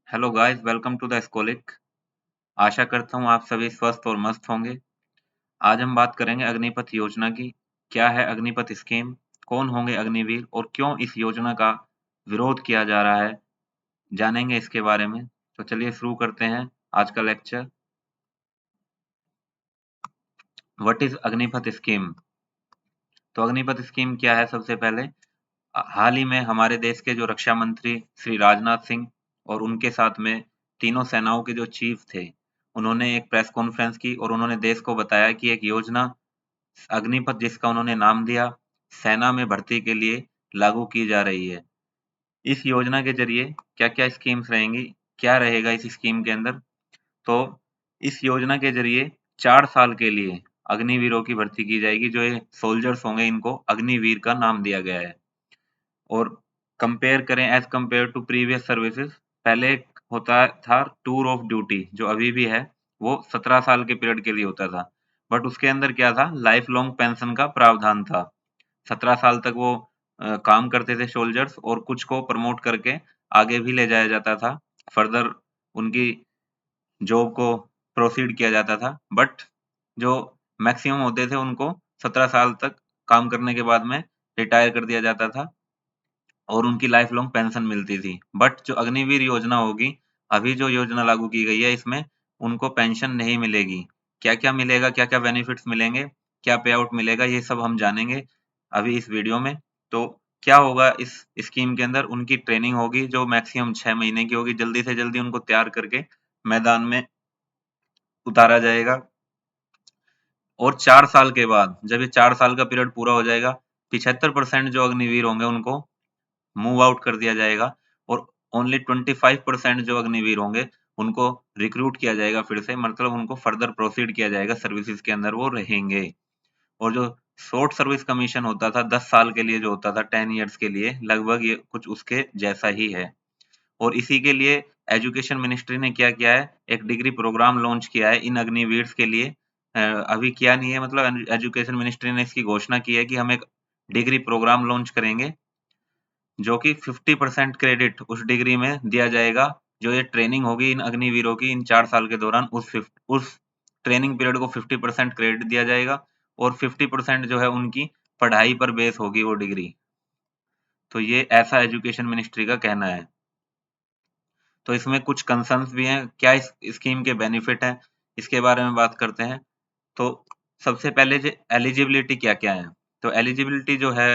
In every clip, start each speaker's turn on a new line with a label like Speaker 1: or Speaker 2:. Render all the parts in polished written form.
Speaker 1: Hello guys, welcome to the Scholic. आशा करता हूँ आप सभी स्वस्थ और मस्त होंगे। आज हम बात करेंगे अग्निपथ योजना की। क्या है अग्निपथ स्कीम, कौन होंगे अग्निवीर और क्यों इस योजना का विरोध किया जा रहा है, जानेंगे इसके बारे में। तो चलिए शुरू करते हैं आज का lecture. What is Agnipath scheme? तो अग्निपथ स्कीम क्या है? सबसे पहले हाल ही में हमारे देश के जो रक्षा मंत्री श्री राजनाथ सिंह और उनके साथ में तीनों सेनाओं के जो चीफ थे, उन्होंने एक प्रेस कॉन्फ्रेंस की और उन्होंने देश को बताया कि एक योजना अग्निपथ, जिसका उन्होंने नाम दिया, सेना में भर्ती के लिए लागू की जा रही है। इस योजना के जरिए क्या-क्या स्कीम्स रहेंगी, क्या रहेगा इस स्कीम के अंदर? तो इस योजना के जरिए 4 साल के लिए अग्निवीरों की भर्ती की जाएगी। जो ये सोल्जर्स होंगे, इनको अग्निवीर का नाम दिया गया है। और कंपेयर करें as compare to previous services, पहले होता था टूर ऑफ ड्यूटी, जो अभी भी है, वो 17 साल के पीरियड के लिए होता था। बट उसके अंदर क्या था, लाइफ लॉन्ग पेंशन का प्रावधान था। 17 साल तक वो काम करते थे सोल्जर्स, और कुछ को प्रमोट करके आगे भी ले जाया जाता था, फर्दर उनकी जॉब को प्रोसीड किया जाता था। बट जो मैक्सिमम होते थे, उनको 17 साल तक काम करने के बाद में रिटायर कर दिया जाता था और उनकी लाइफ लॉन्ग पेंशन मिलती थी। बट जो अग्निवीर योजना होगी, अभी जो योजना लागू की गई है, इसमें उनको पेंशन नहीं मिलेगी। क्या-क्या मिलेगा, क्या-क्या बेनिफिट्स मिलेंगे, क्या पे आउट मिलेगा, ये सब हम जानेंगे अभी इस वीडियो में। तो क्या होगा इस स्कीम के अंदर? उनकी ट्रेनिंग होगी जो मैक्सिमम 6 महीने की होगी। जल्दी से जल्दी उनको तैयार करके मैदान में उतारा जाएगा। और 4 साल के बाद, जब ये 4 साल का पीरियड पूरा हो जाएगा, 75% जो अग्निवीर होंगे उनको मूव आउट कर दिया जाएगा और ओनली 25% जो अग्निवीर होंगे, उनको रिक्रूट किया जाएगा फिर से, मतलब उनको फर्दर प्रोसीड किया जाएगा, सर्विसेज के अंदर वो रहेंगे। और जो शॉर्ट सर्विस कमीशन होता था 10 साल के लिए, जो होता था 10 इयर्स के लिए, लगभग ये कुछ उसके जैसा ही है। और इसी के लिए एजुकेशन मिनिस्ट्री ने क्या किया है, एक डिग्री प्रोग्राम लॉन्च किया है इन अग्निवीर्स के लिए। अभी किया नहीं है, मतलब एजुकेशन मिनिस्ट्री ने इसकी घोषणा की है कि हम एक डिग्री प्रोग्राम लॉन्च करेंगे, जो कि 50% क्रेडिट उस डिग्री में दिया जाएगा। जो ये ट्रेनिंग होगी इन अग्निवीरों की इन 4 साल के दौरान, उस ट्रेनिंग पीरियड को 50% क्रेडिट दिया जाएगा और 50% जो है उनकी पढ़ाई पर बेस होगी वो डिग्री। तो ये ऐसा एजुकेशन मिनिस्ट्री का कहना है। तो इसमें कुछ कंसर्न्स भी हैं। क्या इस स्कीम के बेनिफिट हैं, इसके बारे में बात करते हैं। तो सबसे पहले जो एलिजिबिलिटी क्या-क्या है, तो एलिजिबिलिटी जो है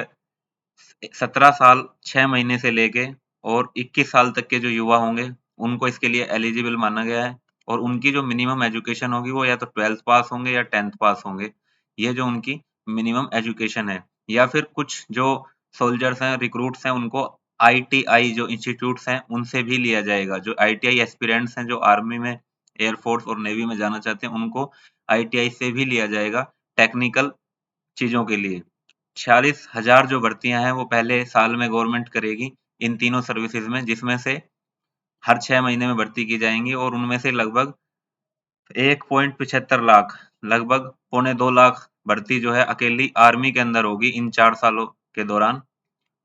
Speaker 1: 17 साल 6 महीने से लेके और 21 साल तक के जो युवा होंगे, उनको इसके लिए एलिजिबल माना गया है। और उनकी जो मिनिमम एजुकेशन होगी, वो या तो 12th पास होंगे या 10th पास होंगे। ये जो उनकी मिनिमम एजुकेशन है। या फिर कुछ जो सोल्जर्स हैं, रिक्रूट्स हैं, उनको आईटीआई जो इंस्टीट्यूट्स हैं, उनसे भी लिया जाएगा। जो आईटीआई एस्पिरेंट्स हैं, जो आर्मी में, एयर फोर्स और नेवी में जाना चाहते हैं, उनको आईटीआई से भी लिया जाएगा टेक्निकल चीज़ों के लिए। 46,000 जो भर्तियाँ हैं, वो पहले साल में गवर्नमेंट करेगी इन तीनों सर्विसेज में, जिसमें से हर 6 महीने में भर्ती की जाएँगी और उनमें से लगभग 1.75 लाख, लगभग पौने 2 लाख भर्ती जो है अकेली आर्मी के अंदर होगी इन 4 सालों के दौरान।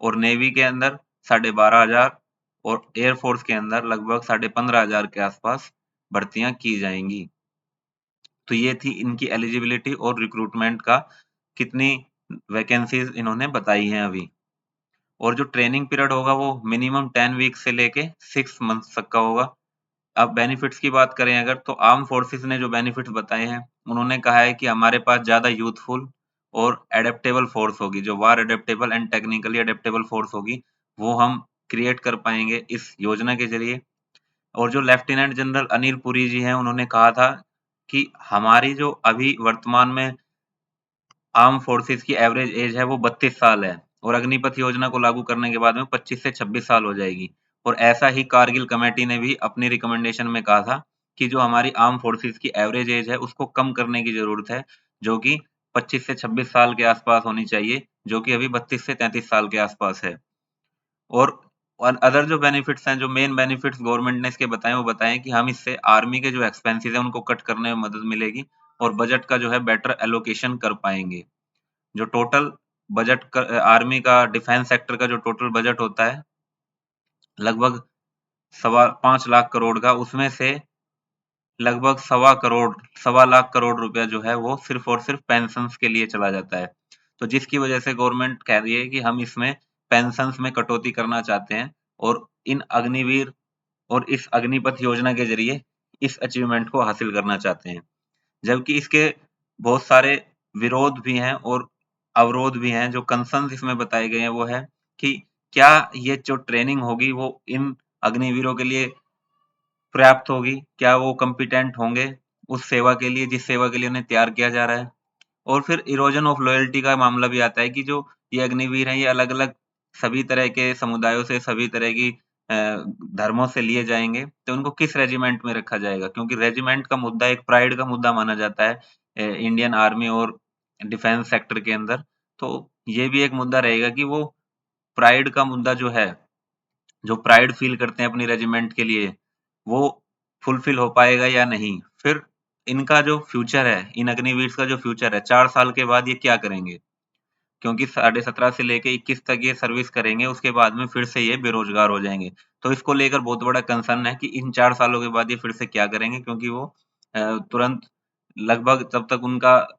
Speaker 1: और नेवी के अंदर 12,500 और एयर फोर्स के अंदर लगभग 15,500 के आसपास भर्तियाँ की जाएँगी। तो ये थी इनकी एलिजिबिलिटी और रिक्रूटमेंट का, कितनी वैकेंसीज इन्होंने बताई हैं अभी। और जो ट्रेनिंग पीरियड होगा, वो मिनिमम 10 वीक्स से लेके 6 मंथ्स तक का होगा। अब बेनिफिट्स की बात करें अगर, तो आर्म फोर्सेस ने जो बेनिफिट्स बताए हैं, उन्होंने कहा है कि हमारे पास ज़्यादा यूथफुल और एडेप्टेबल फोर्स होगी, जो war adaptable and technically adaptable force होगी, वो हम क्रिएट कर पाएँगे इस योजना के ज़रिए। और जो लेफ्टिनेंट जनरल अनिल पुरी जी हैं, उन्होंने कहा था कि हमारी जो अभी वर्तमान में आर्म फोर्सेस की एवरेज एज है, वो 32 साल है और अग्निपथ योजना को लागू करने के बाद में 25 से 26 साल हो जाएगी। और ऐसा ही कारगिल कमेटी ने भी अपनी रिकमेंडेशन में कहा था कि जो हमारी आर्म फोर्सेस की एवरेज एज है, उसको कम करने की ज़रूरत है, जो कि 25 से 26 साल के आसपास होनी चाहिए, जो कि अभी 32 से 33 साल के आसपास है। और अदर जो बेनिफिट्स हैं, जो मेन बेनिफिट्स गवर्नमेंट ने इसके बताए, वो बताए हैं कि हम इससे आर्मी के जो एक्सपेंसेस हैं, उनको कट करने में मदद मिलेगी और बजट का जो है बेटर एलोकेशन कर पाएँगे। जो टोटल बजट आर्मी का, डिफेंस सेक्टर का जो टोटल बजट होता है, लगभग 5 लाख करोड़ का, उसमें से लगभग 1.25 लाख करोड़ रुपया जो है वो सिर्फ और सिर्फ पेंशन्स के लिए चला जाता है। तो जिसकी वजह से गवर्नमेंट कह रही है कि हम इसमें पेंशन्स में कटौती करना चाहते हैं और इन अग्निवीर और इस अग्निपथ योजना के जरिए इस अचीवमेंट को हासिल करना चाहते हैं। जबकि इसके बहुत सारे विरोध भी हैं और अवरोध भी हैं। जो कंसर्न्स इसमें बताए गए हैं वो है कि क्या ये जो ट्रेनिंग होगी वो इन अग्निवीरों के लिए पर्याप्त होगी? क्या वो कॉम्पिटेंट होंगे उस सेवा के लिए जिस सेवा के लिए उन्हें तैयार किया जा रहा है? और फिर इरोजन ऑफ लॉयल्टी का मामला भी आता है कि जो ये अग्निवीर हैं, ये अलग-अलग सभी तरह के समुदायों से, सभी तरह की अ, धर्मों से लिए जाएँगे, तो उनको किस रेजिमेंट में रखा जाएगा? क्योंकि रेजिमेंट का मुद्दा एक प्राइड का मुद्दा माना जाता है इंडियन आर्मी और डिफेंस सेक्टर के अंदर। तो ये भी एक मुद्दा रहेगा कि वो प्राइड का मुद्दा जो है, जो प्राइड फील करते हैं अपनी रेजिमेंट के लिए, वो फुलफिल हो पाएगा या नहीं? फिर इनका जो फ्यूचर है, इन अग्निवीर्स का जो फ्यूचर है, 4 साल के बाद ये क्या करेंगे? क्योंकि 17.5 से लेके 21 तक ये सर्विस करेंगे, उसके बाद में फिर से ये बेरोजगार हो जाएँगे। तो इसको लेकर बहुत बड़ा कंसर्न है कि इन 4 सालों के बाद ये फिर से क्या करेंगे? क्योंकि वो तुरंत लगभग तब तक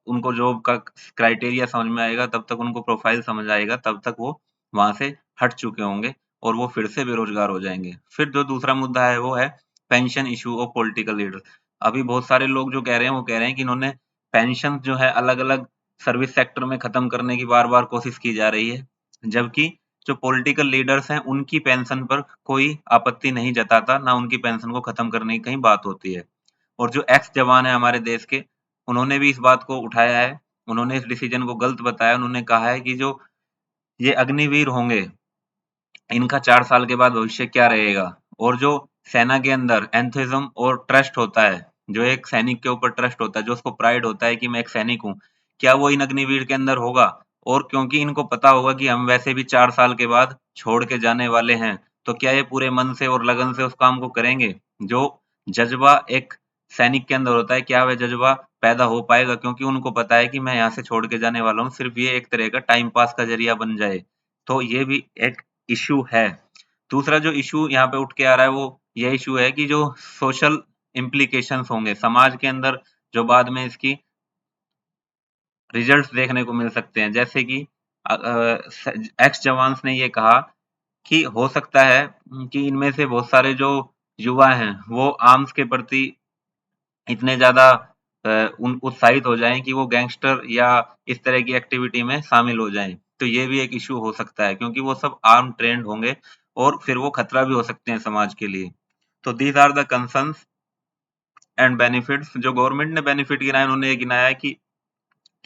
Speaker 1: उनको जॉब का क्राइटेरिया समझ में आएगा, तब तक उनको प्रोफाइल समझ आएगा, तब तक वो वहाँ से हट चुके होंगे और वो फिर से बेरोजगार हो जाएँगे। फिर जो दूसरा मुद्दा है वो है pension issue of political leaders. अभी बहुत सारे लोग जो कह रहे हैं, वो कह रहे हैं कि इन्होंने पेंशन जो है अलग-अलग सर्विस सेक्टर में खत्म करने की बार-बार कोशिश की जा रही है। जबकि जो पॉलिटिकल लीडर्स हैं, उनकी पेंशन पर कोई आपत्ति नहीं जताता, ना उनकी पेंशन को खत्म करने की कहीं बात होती है। और जो एक्स जवान हैं हमारे देश के, उन्होंने भी इस बात को उठाया है, उन्होंने इस डिसीजन को गलत बताया, उन्होंने कहा है कि जो ये अग्निवीर होंगे, इनका 4 साल के बाद भविष्य क्या रहेगा? और जो सेना के अंदर एंथुसिज्म और ट्रस्ट होता है, जो एक सैनिक के ऊपर ट्रस्ट होता है, जो उसको प्राइड होता है कि मैं एक सैनिक हूँ, क्या वो इन अग्निवीर के अंदर होगा? और क्योंकि इनको पता होगा कि हम वैसे भी 4 साल के बाद छोड़ के जाने वाले हैं, तो क्या ये पूरे मन से और लगन से उस काम को करेंगे? जो जज़्बा एक सैनिक के अंदर होता है, क्या वह जज़्बा पैदा हो पाएगा? क्योंकि उनको पता है कि मैं यहाँ से छोड़ के जाने वाला हूँ, सिर्फ़ ये एक तरह का टाइम पास का ज़रिया बन जाए। तो ये भी एक इश्यू है। दूसरा जो इश्यू यहाँ पे उठ के आ रहा है वो ये इश्यू है कि जो सोशल इम्प्लीकेशंस होंगे समाज के अंदर, जो बाद में इसकी रिजल्ट्स देखने को मिल सकते हैं। जैसे कि एक्स जवान्स ने ये कहा कि हो सकता है कि इनमें से बहुत सारे जो युवा हैं वो आर्म्स के प्रति इतने ज़्यादा उन उत्साहित हो जाएँ कि वो गैंगस्टर या इस तरह की एक्टिविटी में शामिल हो जाएँ। तो ये भी एक इश्यू हो सकता है क्योंकि वो सब आर्म ट्रेन्ड होंगे और फिर वो खतरा भी हो सकते हैं समाज के लिए। तो these are the concerns and benefits. जो गवर्नमेंट ने बेनिफिट गिनाए उन्होंने ये गिनाया है कि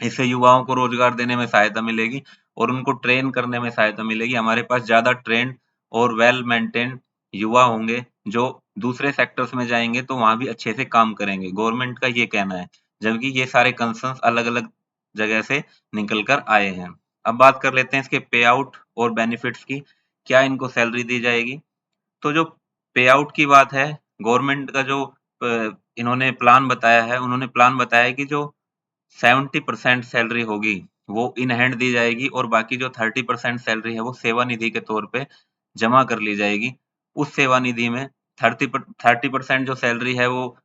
Speaker 1: इससे युवाओं को रोजगार देने में सहायता मिलेगी और उनको ट्रेन करने में सहायता मिलेगी। हमारे पास ज़्यादा ट्रेन्ड और वेल मेंटेन्ड युवा होंगे, जो दूसरे सेक्टर्स में जाएँगे तो वहाँ भी अच्छे से काम करेंगे। गवर्नमेंट का ये कहना है। जबकि ये सारे कंसर्न्स अलग-अलग जगह से निकल कर आए हैं। अब बात कर लेते हैं इसके पे आउट और बेनिफिट्स की। क्या इनको सैलरी दी जाएगी? तो जो पे आउट की बात है, गवर्नमेंट का जो इन्होंने प्लान बताया है, उन्होंने प्लान बताया है कि जो 70% सैलरी होगी, वो इन हैंड दी जाएगी और बाकी जो 30% सैलरी है, वो सेवा निधि के तौर पे जमा कर ली जाएगी। उस सेवा निधि में 30% जो सैलरी है, वो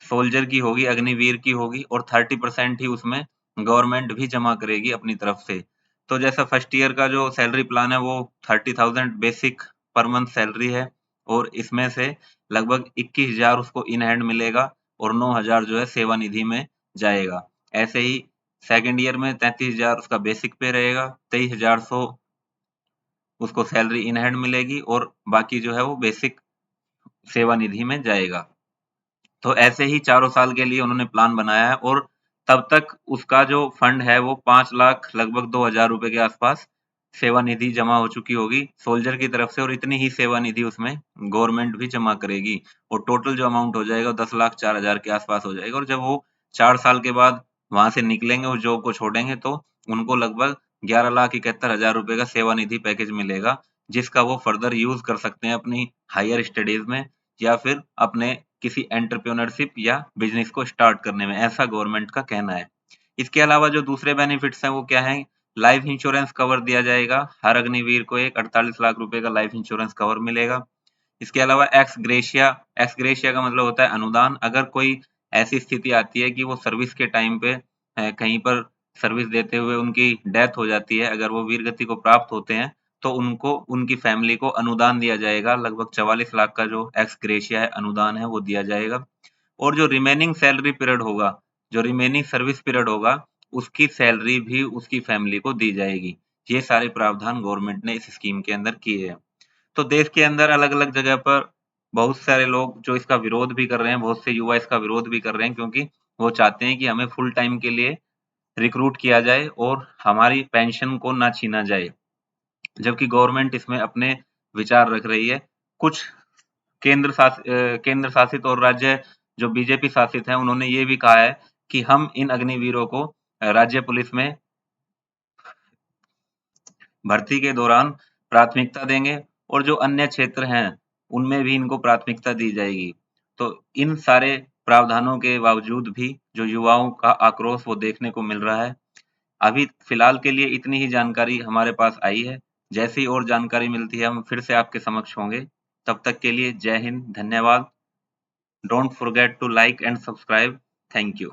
Speaker 1: सोल्जर की होगी, अग्निवीर की होगी और 30% ही उसमें गवर्नमेंट भी जमा करेगी अपनी तरफ से। तो जैसा फर्स्ट ईयर का जो सैलरी प्लान है, वो 30,000 बेसिक पर मंथ सैलरी है और इसमें से लगभग 21,000 उसको इन हैंड मिलेगा और 9,000 जो है सेवा निधि में जाएगा। ऐसे ही सेकंड ईयर में 33,000 उसका बेसिक पे रहेगा, 23,100 उसको सैलरी इन हैंड मिलेगी और बाकी जो है वो बेसिक सेवा निधि में जाएगा। तो ऐसे ही चारों साल के लिए उन्होंने प्लान बनाया है और तब तक उसका जो फंड है वो 5 लाख लगभग 2,000 रुपए के आसपास सेवा निधि जमा हो चुकी होगी सोल्जर की तरफ से और इतनी ही सेवा निधि उसमें गवर्नमेंट भी जमा करेगी और टोटल जो अमाउंट हो जाएगा 10,04,000 के आसपास हो जाएगा और जब वो 4 साल के बाद वहां से निकलेंगे उस जॉब को छोड़ेंगे तो उनको लगभग 11,71,000 रुपए का सेवा निधि पैकेज मिलेगा जिसका वो फर्दर यूज कर सकते हैं अपनी हायर स्टडीज में या फिर अपने किसी एंटरप्रेन्योरशिप या बिजनेस को स्टार्ट करने में, ऐसा गवर्नमेंट का कहना है। इसके अलावा जो दूसरे बेनिफिट्स हैं वो क्या हैं? लाइफ इंश्योरेंस कवर दिया जाएगा। हर अग्निवीर को एक 48 लाख रुपए का लाइफ इंश्योरेंस कवर मिलेगा। इसके अलावा एक्स ग्रेशिया का मतलब होता है अनुदान। अगर कोई ऐसी स्थिति आती है कि वो सर्विस के टाइम पे कहीं पर सर्विस देते हुए उनकी डेथ हो जाती है, अगर वो वीरगति को प्राप्त होते हैं, तो उनको उनकी फैमिली को अनुदान दिया जाएगा। लगभग 44 लाख का जो एक्स ग्रेशिया है, अनुदान है, वो दिया जाएगा। और जो रिमेनिंग सैलरी पीरियड होगा, जो रिमेनिंग सर्विस पीरियड होगा, उसकी सैलरी भी उसकी फैमिली को दी जाएगी। ये सारे प्रावधान गवर्नमेंट ने इस स्कीम के अंदर किए हैं। तो देश के अंदर अलग-अलग जगह पर बहुत सारे लोग जो इसका विरोध भी कर रहे हैं, बहुत से युवा इसका विरोध भी कर रहे हैं, क्योंकि वो चाहते हैं कि हमें फुल टाइम के लिए रिक्रूट किया जाए और हमारी पेंशन को ना छीना जाए। जबकि गवर्नमेंट इसमें अपने विचार रख रही है। कुछ केंद्र शासित और राज्य जो बीजेपी शासित हैं, उन्होंने ये भी कहा है कि हम इन अग्निवीरों को राज्य पुलिस में भर्ती के दौरान प्राथमिकता देंगे और जो अन्य क्षेत्र हैं, उनमें भी इनको प्राथमिकता दी जाएगी। तो इन सारे प्रावधानों के बावजूद भी जो युवाओं का आक्रोश वो देखने को मिल रहा है। अभी फिलहाल के लिए इतनी ही जानकारी हमारे पास आई है। जैसी और जानकारी मिलती है, हम फिर से आपके समक्ष होंगे। तब तक के लिए जय हिंद, धन्यवाद। Don't forget to like and subscribe. Thank you.